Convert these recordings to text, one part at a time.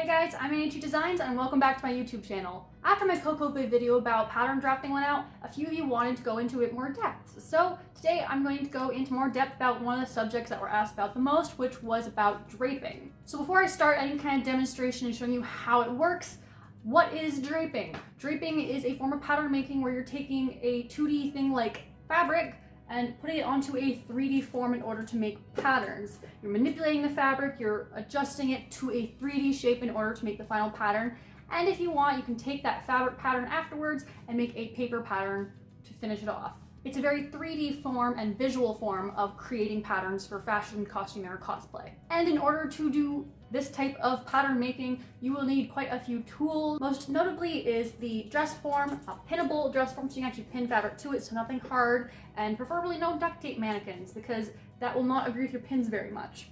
guys, I'm AT Designs and welcome back to my YouTube channel. After my Cosplay video about pattern drafting went out, a few of you wanted to go into it more depth. So today I'm going to go into more depth about one of the subjects that were asked about the most, which was about draping. So before I start any kind of demonstration and showing you how it works, what is draping? Draping is a form of pattern making where you're taking a 2D thing like fabric and putting it onto a 3D form in order to make patterns. You're manipulating the fabric, you're adjusting it to a 3D shape in order to make the final pattern. And if you want, you can take that fabric pattern afterwards and make a paper pattern to finish it off. It's a very 3D form and visual form of creating patterns for fashion, costume, or cosplay. And in order to do this type of pattern making, you will need quite a few tools. Most notably is the dress form, a pinnable dress form so you can actually pin fabric to it, so nothing hard, and preferably no duct tape mannequins because that will not agree with your pins very much.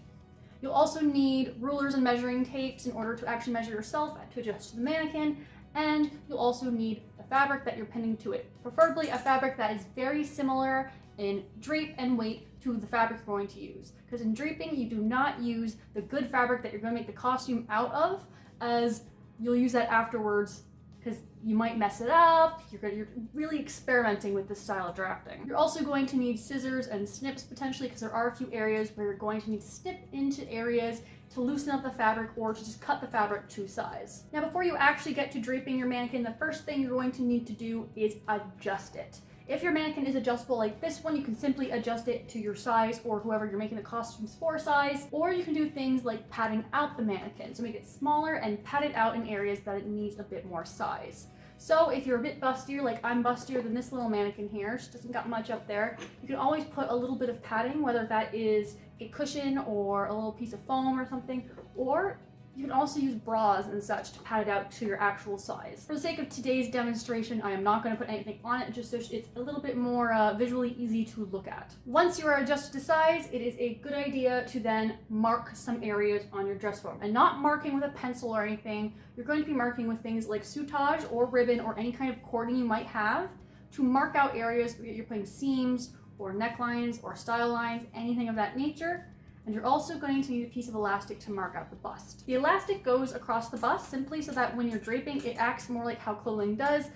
You'll also need rulers and measuring tapes in order to actually measure yourself to adjust to the mannequin, and you'll also need the fabric that you're pinning to it. Preferably a fabric that is very similar in drape and weight to the fabric you're going to use. Because in draping, you do not use the good fabric that you're going to make the costume out of, as you'll use that afterwards because you might mess it up. You're really experimenting with this style of drafting. You're also going to need scissors and snips potentially, because there are a few areas where you're going to need to snip into areas to loosen up the fabric or to just cut the fabric to size. Now, before you actually get to draping your mannequin, the first thing you're going to need to do is adjust it. If your mannequin is adjustable like this one, you can simply adjust it to your size or whoever you're making the costumes for size, or you can do things like padding out the mannequin, so make it smaller and pad it out in areas that it needs a bit more size. So if you're a bit bustier, like I'm bustier than this little mannequin here, she doesn't got much up there, you can always put a little bit of padding, whether that is a cushion or a little piece of foam or something, or you can also use bras and such to pad it out to your actual size. For the sake of today's demonstration, I am not going to put anything on it, just so it's a little bit more visually easy to look at. Once you are adjusted to size, it is a good idea to then mark some areas on your dress form. And not marking with a pencil or anything, you're going to be marking with things like souttage or ribbon or any kind of cording you might have to mark out areas where you're putting seams or necklines or style lines, anything of that nature. And you're also going to need a piece of elastic to mark out the bust. The elastic goes across the bust simply so that when you're draping, it acts more like how clothing does.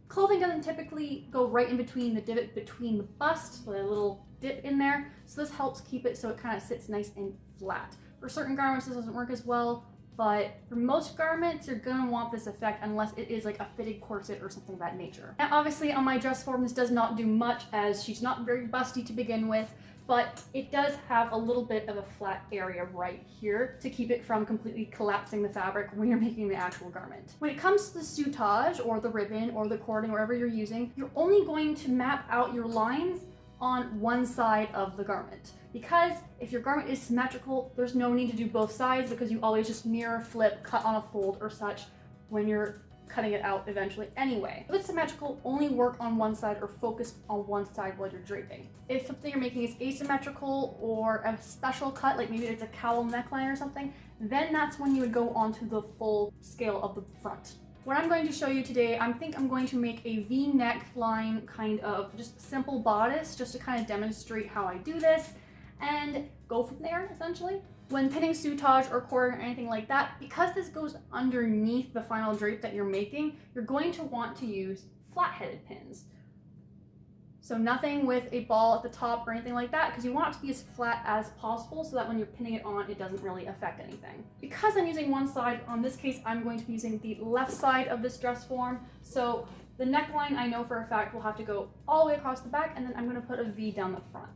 Clothing doesn't typically go right in between the divot between the bust, so a little dip in there. So this helps keep it so it kind of sits nice and flat. For certain garments, this doesn't work as well, but for most garments, you're gonna want this effect unless it is like a fitted corset or something of that nature. Now, obviously on my dress form, this does not do much as she's not very busty to begin with, but it does have a little bit of a flat area right here to keep it from completely collapsing the fabric when you're making the actual garment. When it comes to the souttage or the ribbon or the cording, whatever you're using, you're only going to map out your lines on one side of the garment. Because if your garment is symmetrical, there's no need to do both sides because you always just mirror, flip, cut on a fold or such when you're cutting it out eventually anyway. If it's symmetrical, only work on one side or focus on one side while you're draping. If something you're making is asymmetrical or a special cut, like maybe it's a cowl neckline or something, then that's when you would go onto the full scale of the front. What I'm going to show you today, I think I'm going to make a V-neck line kind of just simple bodice just to kind of demonstrate how I do this and go from there essentially. When pinning souttage or cording or anything like that, because this goes underneath the final drape that you're making, you're going to want to use flat-headed pins. So nothing with a ball at the top or anything like that, because you want it to be as flat as possible so that when you're pinning it on, it doesn't really affect anything. Because I'm using one side, on this case, I'm going to be using the left side of this dress form. So the neckline, I know for a fact, will have to go all the way across the back, and then I'm going to put a V down the front.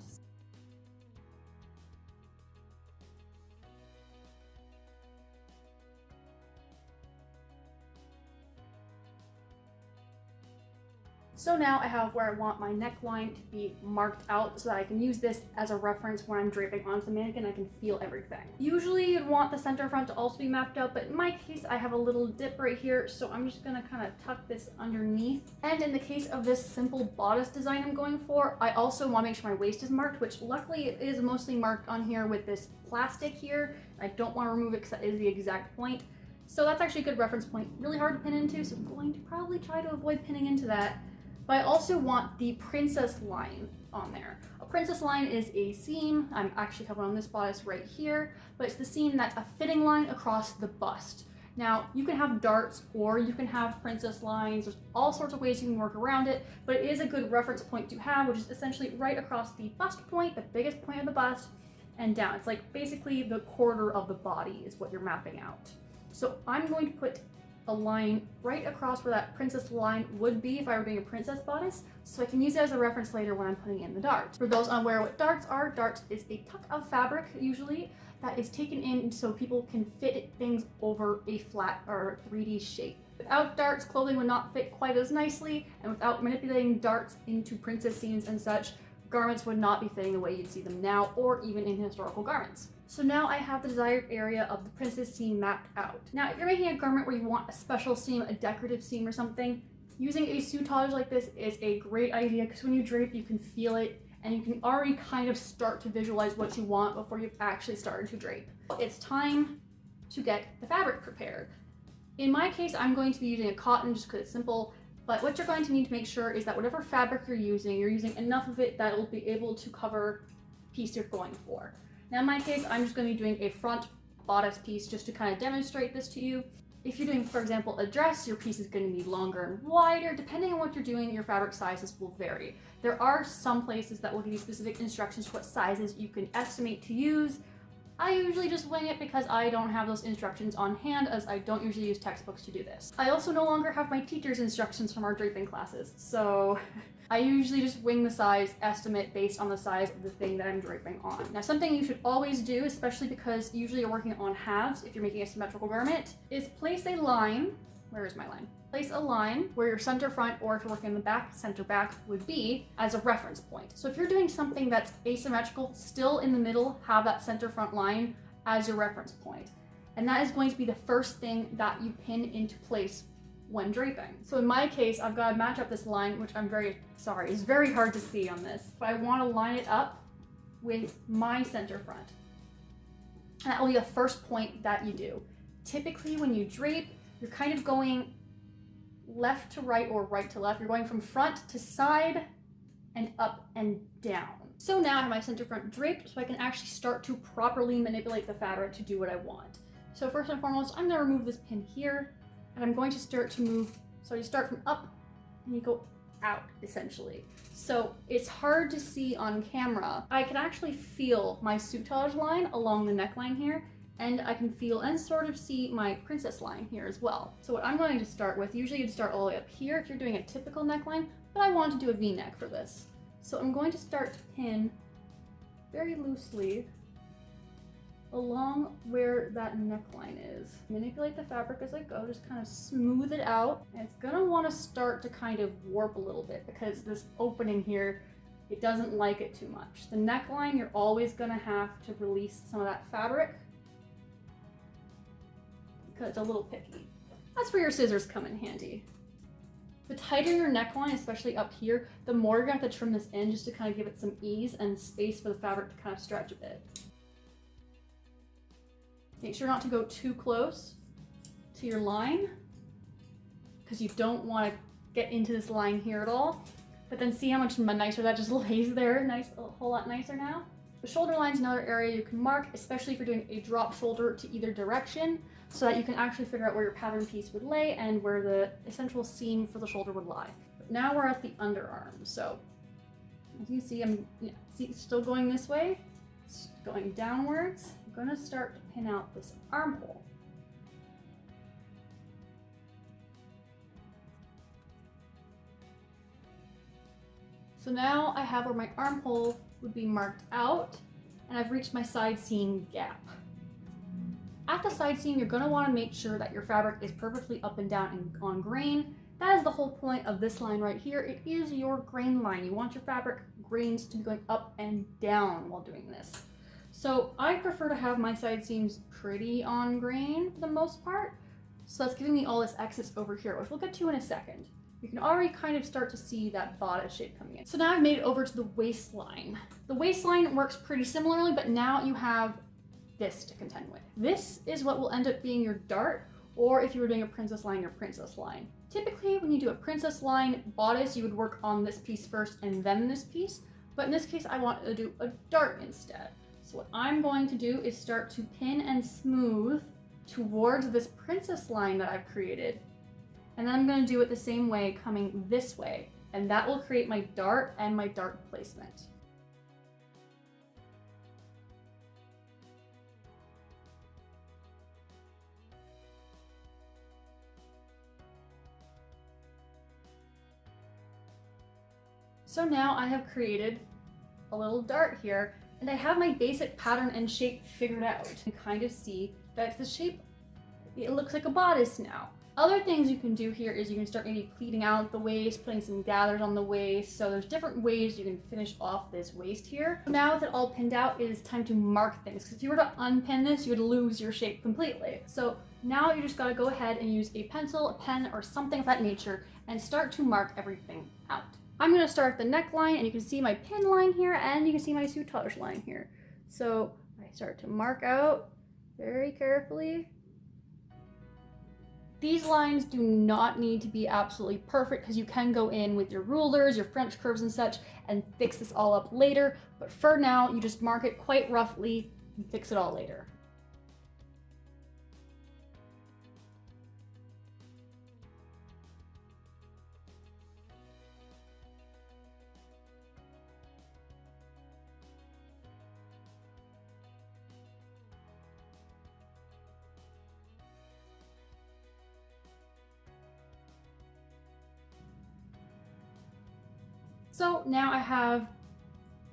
So now I have where I want my neckline to be marked out so that I can use this as a reference when I'm draping onto the mannequin. I can feel everything. Usually you'd want the center front to also be mapped out, but in my case I have a little dip right here, so I'm just gonna kind of tuck this underneath. And in the case of this simple bodice design I'm going for, I also want to make sure my waist is marked, which luckily it is mostly marked on here with this plastic here. I don't want to remove it because that is the exact point. So that's actually a good reference point. Really hard to pin into, so I'm going to probably try to avoid pinning into that. But I also want the princess line on there. A princess line is a seam. I'm actually have one on this bodice right here, but it's the seam that's a fitting line across the bust. Now, you can have darts or you can have princess lines. There's all sorts of ways you can work around it, but it is a good reference point to have, which is essentially right across the bust point, the biggest point of the bust, and down. It's like basically the quarter of the body is what you're mapping out. So I'm going to put a line right across where that princess line would be if I were doing a princess bodice, so I can use it as a reference later when I'm putting in the dart. For those unaware what darts are, darts is a tuck of fabric usually that is taken in so people can fit things over a flat or 3D shape. Without darts, clothing would not fit quite as nicely, and without manipulating darts into princess scenes and such, garments would not be fitting the way you'd see them now or even in historical garments. So now I have the desired area of the princess seam mapped out. Now, if you're making a garment where you want a special seam, a decorative seam or something, using a souttage like this is a great idea because when you drape, you can feel it and you can already kind of start to visualize what you want before you've actually started to drape. It's time to get the fabric prepared. In my case, I'm going to be using a cotton just because it's simple, but what you're going to need to make sure is that whatever fabric you're using enough of it that it will be able to cover the piece you're going for. Now in my case, I'm just going to be doing a front bodice piece just to kind of demonstrate this to you. If you're doing, for example, a dress, your piece is going to be longer and wider. Depending on what you're doing, your fabric sizes will vary. There are some places that will give you specific instructions to what sizes you can estimate to use. I usually just wing it because I don't have those instructions on hand, as I don't usually use textbooks to do this. I also no longer have my teacher's instructions from our draping classes, so I usually just wing the size estimate based on the size of the thing that I'm draping on. Now, something you should always do, especially because usually you're working on halves if you're making a symmetrical garment, is place a line. Where is my line? Place a line where your center front, or if you're working in the back, center back would be as a reference point. So if you're doing something that's asymmetrical, still in the middle, have that center front line as your reference point. And that is going to be the first thing that you pin into place when draping. So in my case, I've got to match up this line, which I'm very sorry, it's very hard to see on this, but I want to line it up with my center front. And that will be the first point that you do. Typically when you drape, you're kind of going left to right or right to left. You're going from front to side and up and down. So now I have my center front draped so I can actually start to properly manipulate the fabric to do what I want. So first and foremost, I'm going to remove this pin here and I'm going to start to move. So you start from up and you go out essentially. So it's hard to see on camera. I can actually feel my souttage line along the neckline here, and I can feel and sort of see my princess line here as well. So what I'm going to start with, usually you'd start all the way up here if you're doing a typical neckline, but I want to do a V-neck for this. So I'm going to start to pin very loosely along where that neckline is. Manipulate the fabric as I go, just kind of smooth it out. And it's gonna want to start to kind of warp a little bit because this opening here, it doesn't like it too much. The neckline, you're always gonna have to release some of that fabric because it's a little picky. That's where your scissors come in handy. The tighter your neckline, especially up here, the more you're gonna have to trim this in just to kind of give it some ease and space for the fabric to kind of stretch a bit. Make sure not to go too close to your line because you don't want to get into this line here at all. But then see how much nicer that just lays there, nice, a whole lot nicer now. The shoulder line is another area you can mark, especially if you're doing a drop shoulder to either direction, so that you can actually figure out where your pattern piece would lay and where the essential seam for the shoulder would lie. But now we're at the underarm. So as you see, I'm still going this way, going downwards. I'm going to start to pin out this armhole. So now I have where my armhole would be marked out, and I've reached my side seam gap. At the side seam, you're going to want to make sure that your fabric is perfectly up and down and on grain. That is the whole point of this line right here. It is your grain line. You want your fabric grains to be going up and down while doing this. So I prefer to have my side seams pretty on grain for the most part. So that's giving me all this excess over here, which we'll get to in a second. You can already kind of start to see that bodice shape coming in. So now I've made it over to the waistline. The waistline works pretty similarly, but now you have this to contend with. This is what will end up being your dart, or if you were doing a princess line, your princess line. Typically, when you do a princess line bodice, you would work on this piece first and then this piece. But in this case, I want to do a dart instead. So what I'm going to do is start to pin and smooth towards this princess line that I've created. And then I'm going to do it the same way coming this way. And that will create my dart and my dart placement. So now I have created a little dart here, and I have my basic pattern and shape figured out. You can kind of see that's the shape. It looks like a bodice now. Other things you can do here is you can start maybe pleating out the waist, putting some gathers on the waist. So there's different ways you can finish off this waist here. So now with it all pinned out, it is time to mark things. Because if you were to unpin this, you would lose your shape completely. So now you just gotta go ahead and use a pencil, a pen, or something of that nature and start to mark everything out. I'm going to start the neckline, and you can see my pin line here, and you can see my souttage line here. So I start to mark out very carefully. These lines do not need to be absolutely perfect because you can go in with your rulers, your French curves and such, and fix this all up later. But for now, you just mark it quite roughly and fix it all later. So now I have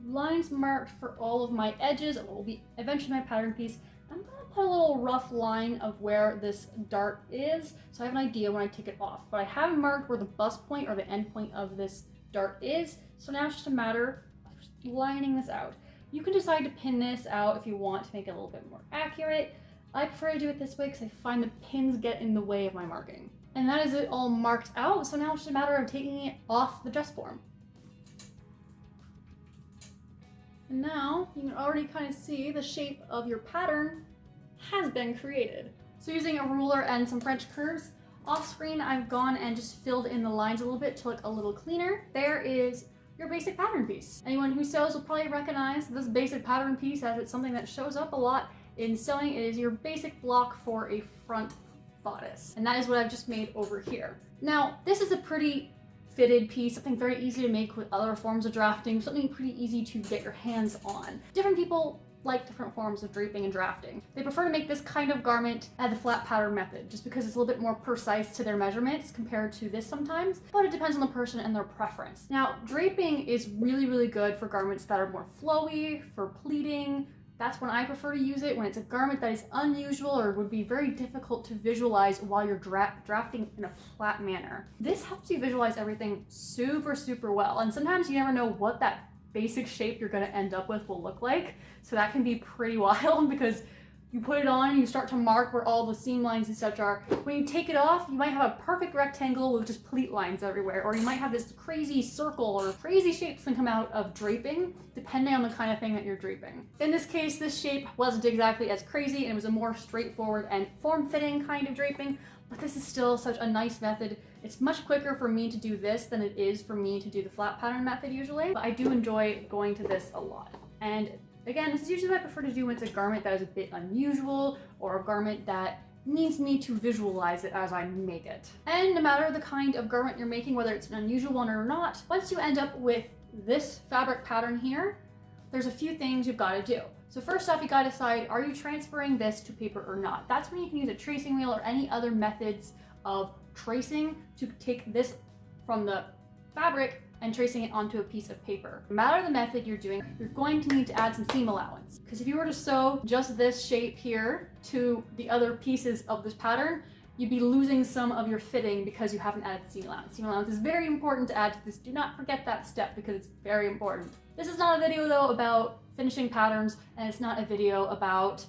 lines marked for all of my edges. It will be eventually my pattern piece. I'm going to put a little rough line of where this dart is, so I have an idea when I take it off. But I haven't marked where the bust point or the end point of this dart is, so now it's just a matter of lining this out. You can decide to pin this out if you want to make it a little bit more accurate. I prefer to do it this way because I find the pins get in the way of my marking. And that is it all marked out, so now it's just a matter of taking it off the dress form. And now you can already kind of see the shape of your pattern has been created. So using a ruler and some French curves, off screen I've gone and just filled in the lines a little bit to look a little cleaner. There is your basic pattern piece. Anyone who sews will probably recognize this basic pattern piece as it's something that shows up a lot in sewing. It is your basic block for a front bodice. And that is what I've just made over here. Now, this is a pretty fitted piece, something very easy to make with other forms of drafting, something pretty easy to get your hands on. Different people like different forms of draping and drafting. They prefer to make this kind of garment at the flat pattern method, just because it's a little bit more precise to their measurements compared to this sometimes, but it depends on the person and their preference. Now, draping is really, really good for garments that are more flowy, for pleating. That's when I prefer to use it, when it's a garment that is unusual or would be very difficult to visualize while you're drafting in a flat manner. This helps you visualize everything super, super well. And sometimes you never know what that basic shape you're gonna end up with will look like. So that can be pretty wild because you put it on and you start to mark where all the seam lines and such are. When you take it off, you might have a perfect rectangle with just pleat lines everywhere, or you might have this crazy circle or crazy shapes that come out of draping, depending on the kind of thing that you're draping. In this case, this shape wasn't exactly as crazy, and it was a more straightforward and form-fitting kind of draping, but this is still such a nice method. It's much quicker for me to do this than it is for me to do the flat pattern method usually, but I do enjoy going to this a lot. And again, this is usually what I prefer to do when it's a garment that is a bit unusual or a garment that needs me to visualize it as I make it. And no matter the kind of garment you're making, whether it's an unusual one or not, once you end up with this fabric pattern here, there's a few things you've got to do. So first off, you got to decide, are you transferring this to paper or not? That's when you can use a tracing wheel or any other methods of tracing to take this from the fabric and tracing it onto a piece of paper. No matter the method you're doing, you're going to need to add some seam allowance. Because if you were to sew just this shape here to the other pieces of this pattern, you'd be losing some of your fitting because you haven't added seam allowance. Seam allowance is very important to add to this. Do not forget that step because it's very important. This is not a video though about finishing patterns, and it's not a video about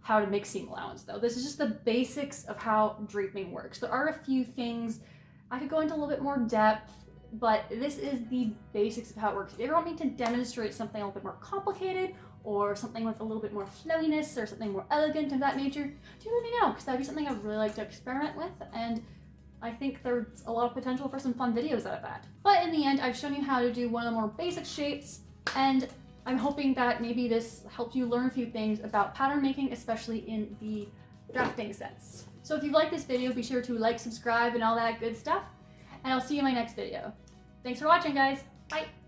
how to make seam allowance though. This is just the basics of how draping works. There are a few things I could go into a little bit more depth, but this is the basics of how it works. If you ever want me to demonstrate something a little bit more complicated or something with a little bit more flowiness or something more elegant of that nature, do let me know, because that'd be something I'd really like to experiment with, and I think there's a lot of potential for some fun videos out of that. But in the end, I've shown you how to do one of the more basic shapes, and I'm hoping that maybe this helps you learn a few things about pattern making, especially in the drafting sets. So if you like this video, be sure to like, subscribe, and all that good stuff. And I'll see you in my next video. Thanks for watching, guys. Bye!